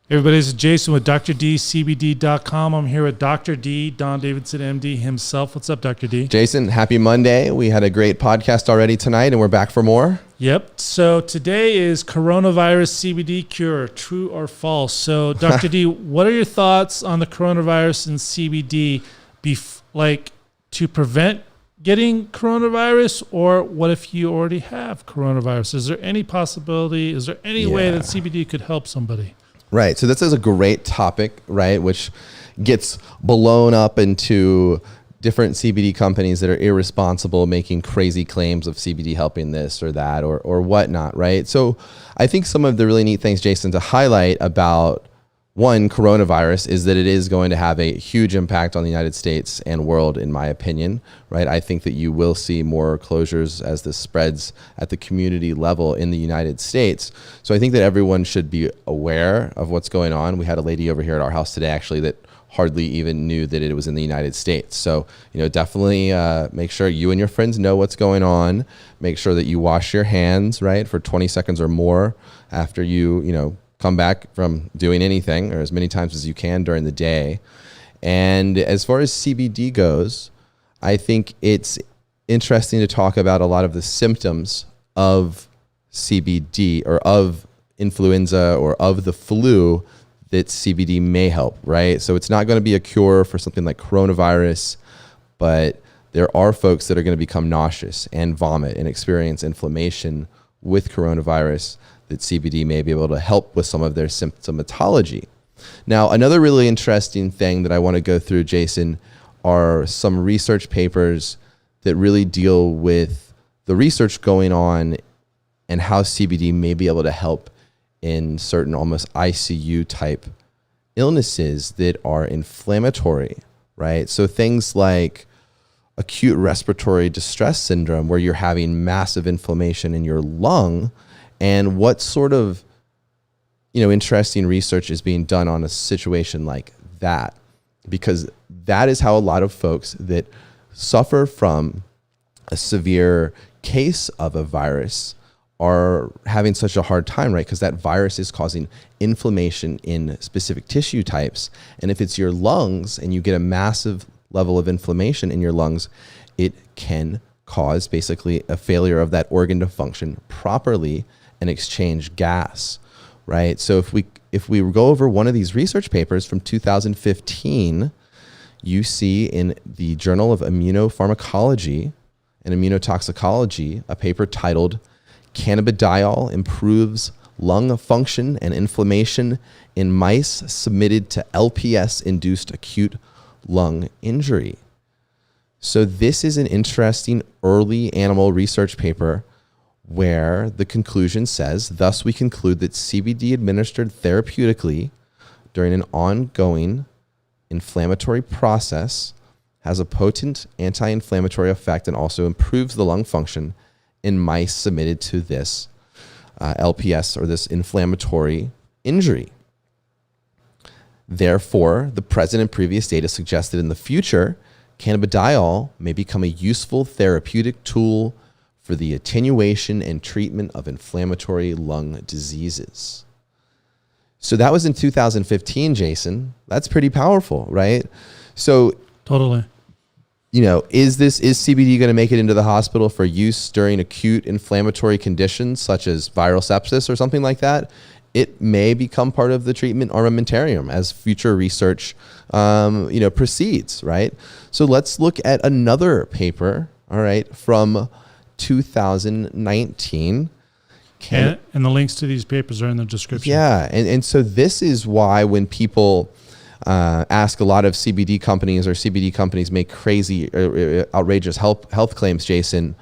Everybody, this is Jason with drdcbd.com. I'm here with Dr. D, Don Davidson, MD himself. What's up, Dr. D? Jason, happy Monday. We had a great podcast already tonight, and we're back for more. Yep. So today is coronavirus CBD cure, true or false? So, Dr. D, what are your thoughts on the coronavirus and CBD, to prevent getting coronavirus, or what if you already have coronavirus? Is there any possibility, is there any way that CBD could help somebody? Right. So this is a great topic, right, which gets blown up into different CBD companies that are irresponsible, making crazy claims of CBD helping this or that or whatnot, right? So I think some of the really neat things, Jason, to highlight about one, coronavirus, is that it is going to have a huge impact on the United States and world, in my opinion, right? I think that you will see more closures as this spreads at the community level in the United States. So I think that everyone should be aware of what's going on. We had a lady over here at our house today, actually, that hardly even knew that it was in the United States. So, definitely make sure you and your friends know what's going on. Make sure that you wash your hands, right, for 20 seconds or more after you come back from doing anything, or as many times as you can during the day. And as far as CBD goes, I think it's interesting to talk about a lot of the symptoms of CBD or of influenza or of the flu that CBD may help, right? So it's not going to be a cure for something like coronavirus, but there are folks that are going to become nauseous and vomit and experience inflammation with coronavirus that CBD may be able to help with some of their symptomatology. Now, another really interesting thing that I want to go through, Jason, are some research papers that really deal with the research going on and how CBD may be able to help in certain almost ICU type illnesses that are inflammatory, right? So things like acute respiratory distress syndrome, where you're having massive inflammation in your lung. And what sort of, interesting research is being done on a situation like that? Because that is how a lot of folks that suffer from a severe case of a virus are having such a hard time, right? Because that virus is causing inflammation in specific tissue types. And if it's your lungs and you get a massive level of inflammation in your lungs, it can cause basically a failure of that organ to function properly and exchange gas, right? So if we go over one of these research papers from 2015, you see in the Journal of Immunopharmacology and Immunotoxicology a paper titled "Cannabidiol Improves Lung Function and Inflammation in Mice Submitted to LPS-induced Acute Lung Injury." So this is an interesting early animal research paper where the conclusion says, "Thus we conclude that CBD administered therapeutically during an ongoing inflammatory process has a potent anti-inflammatory effect and also improves the lung function in mice submitted to this LPS or this inflammatory injury. Therefore, the present and previous data suggest that in the future, cannabidiol may become a useful therapeutic tool for the attenuation and treatment of inflammatory lung diseases." So that was in 2015, Jason. That's pretty powerful, right? So Totally. Is CBD going to make it into the hospital for use during acute inflammatory conditions such as viral sepsis or something like that? It may become part of the treatment armamentarium as future research, proceeds, right? So let's look at another paper, all right, from 2019. And the links to these papers are in the description. Yeah, and so this is why when people ask a lot of CBD companies, or CBD companies make crazy, outrageous health claims, Jason,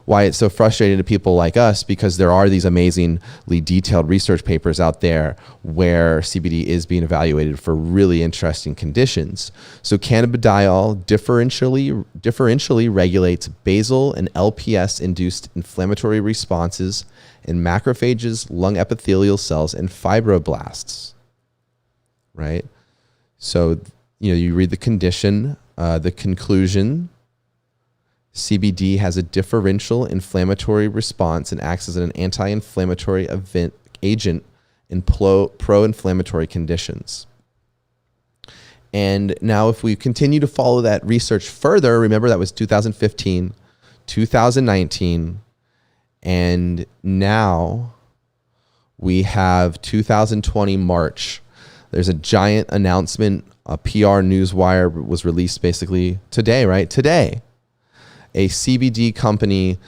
why it's so frustrating to people like us, because there are these amazingly detailed research papers out there where CBD is being evaluated for really interesting conditions. So cannabidiol differentially regulates basal and LPS-induced inflammatory responses in macrophages, lung epithelial cells, and fibroblasts, right? So, you read the condition, the conclusion: CBD has a differential inflammatory response and acts as an anti-inflammatory agent in pro-inflammatory conditions. And now if we continue to follow that research further, remember that was 2015, 2019, and now we have 2020 March. There's a giant announcement, a PR newswire was released basically today, right? Today, a CBD company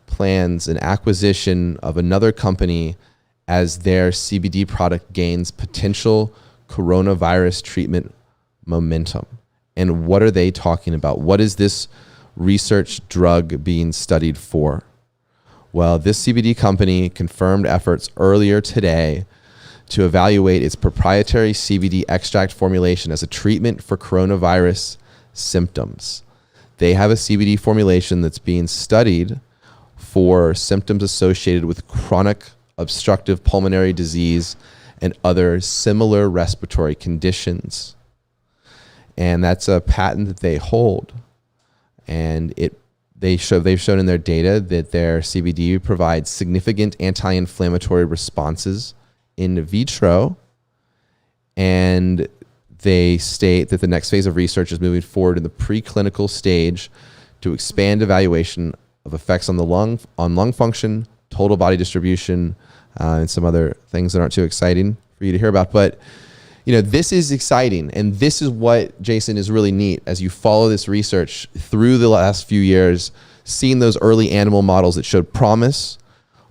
plans an acquisition of another company as their CBD product gains potential coronavirus treatment momentum. And what are they talking about? What is this research drug being studied for? Well, this CBD company confirmed efforts earlier today to evaluate its proprietary CBD extract formulation as a treatment for coronavirus symptoms. They have a CBD formulation that's being studied for symptoms associated with chronic obstructive pulmonary disease and other similar respiratory conditions. And that's a patent that they hold. And they've shown in their data that their CBD provides significant anti-inflammatory responses in vitro. And they state that the next phase of research is moving forward in the preclinical stage to expand evaluation of effects on the lung function, total body distribution, and some other things that aren't too exciting for you to hear about. But this is exciting, and this is what, Jason, is really neat as you follow this research through the last few years, seeing those early animal models that showed promise,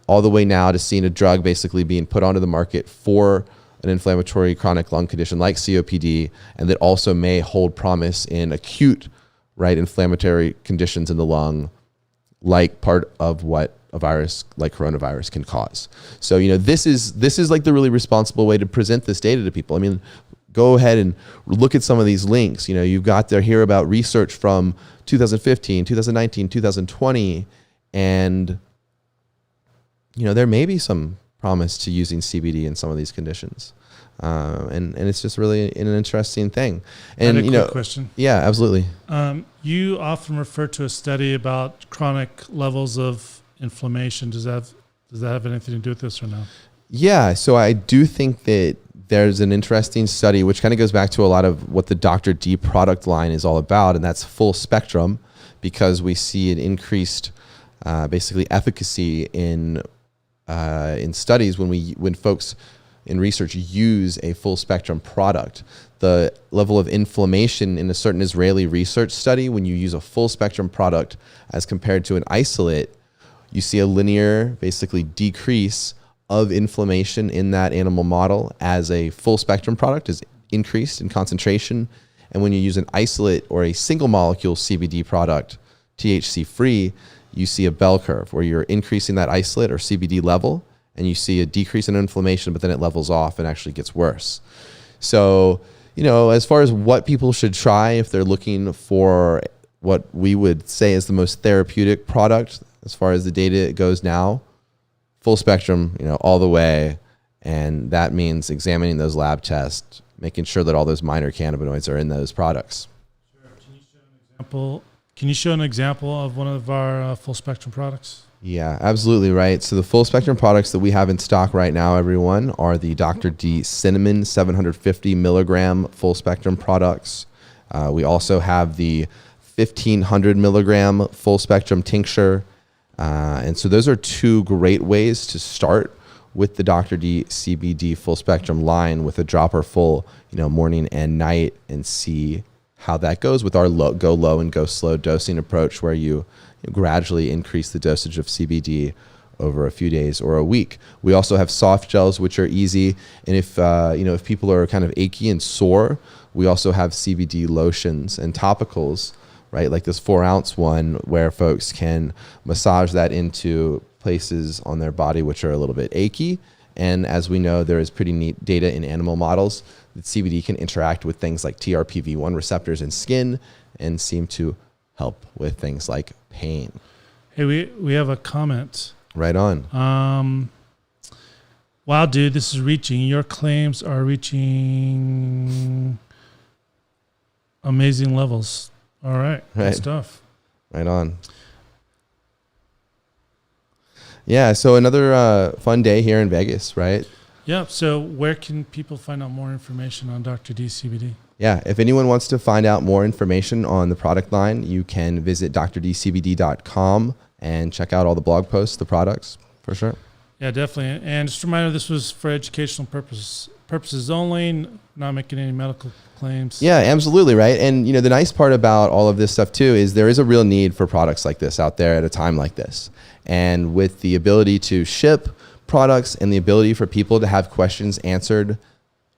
all the way now to seeing a drug basically being put onto the market for an inflammatory chronic lung condition like COPD, and that also may hold promise in acute, inflammatory conditions in the lung, like part of what a virus like coronavirus can cause. So, this is like the really responsible way to present this data to people. I mean, go ahead and look at some of these links. You've got there here about research from 2015, 2019, 2020, and there may be some promise to using CBD in some of these conditions. And it's just really an interesting thing. And, I had a quick question. Yeah, absolutely. You often refer to a study about chronic levels of inflammation. Does that have anything to do with this or no? Yeah, so I do think that there's an interesting study, which kind of goes back to a lot of what the Dr. D product line is all about, and that's full spectrum, because we see an increased basically efficacy in studies when folks in research use a full spectrum product. The level of inflammation in a certain Israeli research study, when you use a full spectrum product as compared to an isolate, you see a linear basically decrease of inflammation in that animal model as a full spectrum product is increased in concentration. And when you use an isolate or a single molecule CBD product, THC free, you see a bell curve where you're increasing that isolate or CBD level, and you see a decrease in inflammation, but then it levels off and actually gets worse. So, as far as what people should try if they're looking for what we would say is the most therapeutic product, as far as the data goes now, full spectrum, all the way. And that means examining those lab tests, making sure that all those minor cannabinoids are in those products. Sure. Can you show an example of one of our full spectrum products? Yeah, absolutely right. So the full spectrum products that we have in stock right now, everyone, are the Dr. D Cinnamon 750 milligram full spectrum products. We also have the 1500 milligram full spectrum tincture. And so those are two great ways to start with the Dr. D CBD full spectrum line with a dropper full, morning and night, and see how that goes with our go low and go slow dosing approach, where you gradually increase the dosage of CBD over a few days or a week. We also have soft gels, which are easy. And if people are kind of achy and sore, we also have CBD lotions and topicals, right? Like this 4-ounce one, where folks can massage that into places on their body which are a little bit achy. And as we know, there is pretty neat data in animal models that CBD can interact with things like TRPV1 receptors in skin and seem to help with things like pain. Hey, we have a comment. Right on. Wow, dude, this is reaching. Your claims are reaching amazing levels. All right. Good stuff. Right on. Yeah, so another fun day here in Vegas, right? Yeah. So where can people find out more information on Dr. D CBD? Yeah, if anyone wants to find out more information on the product line, you can visit drdcbd.com and check out all the blog posts, the products, for sure. Yeah, definitely. And just a reminder, this was for educational purposes only, not making any medical claims. Yeah, absolutely, right? And you know, the nice part about all of this stuff too is there is a real need for products like this out there at a time like this. And with the ability to ship products and the ability for people to have questions answered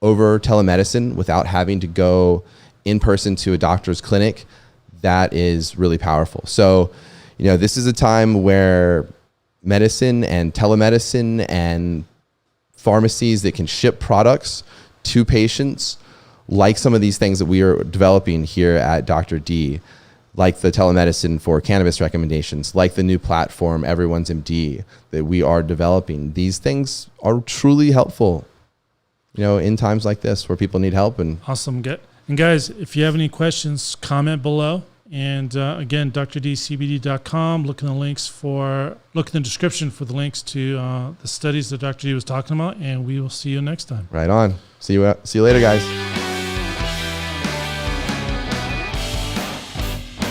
over telemedicine without having to go in person to a doctor's clinic, that is really powerful. So, you know, this is a time where medicine and telemedicine and pharmacies that can ship products to patients, like some of these things that we are developing here at Dr. D, like the telemedicine for cannabis recommendations, like the new platform, Everyone's MD, that we are developing. These things are truly helpful, you know, in times like this where people need help. And awesome. And guys, if you have any questions, comment below. And again, drdcbd.com. Look in the description for the links to the studies that Dr. D was talking about, and we will see you next time. right on. See you later, guys.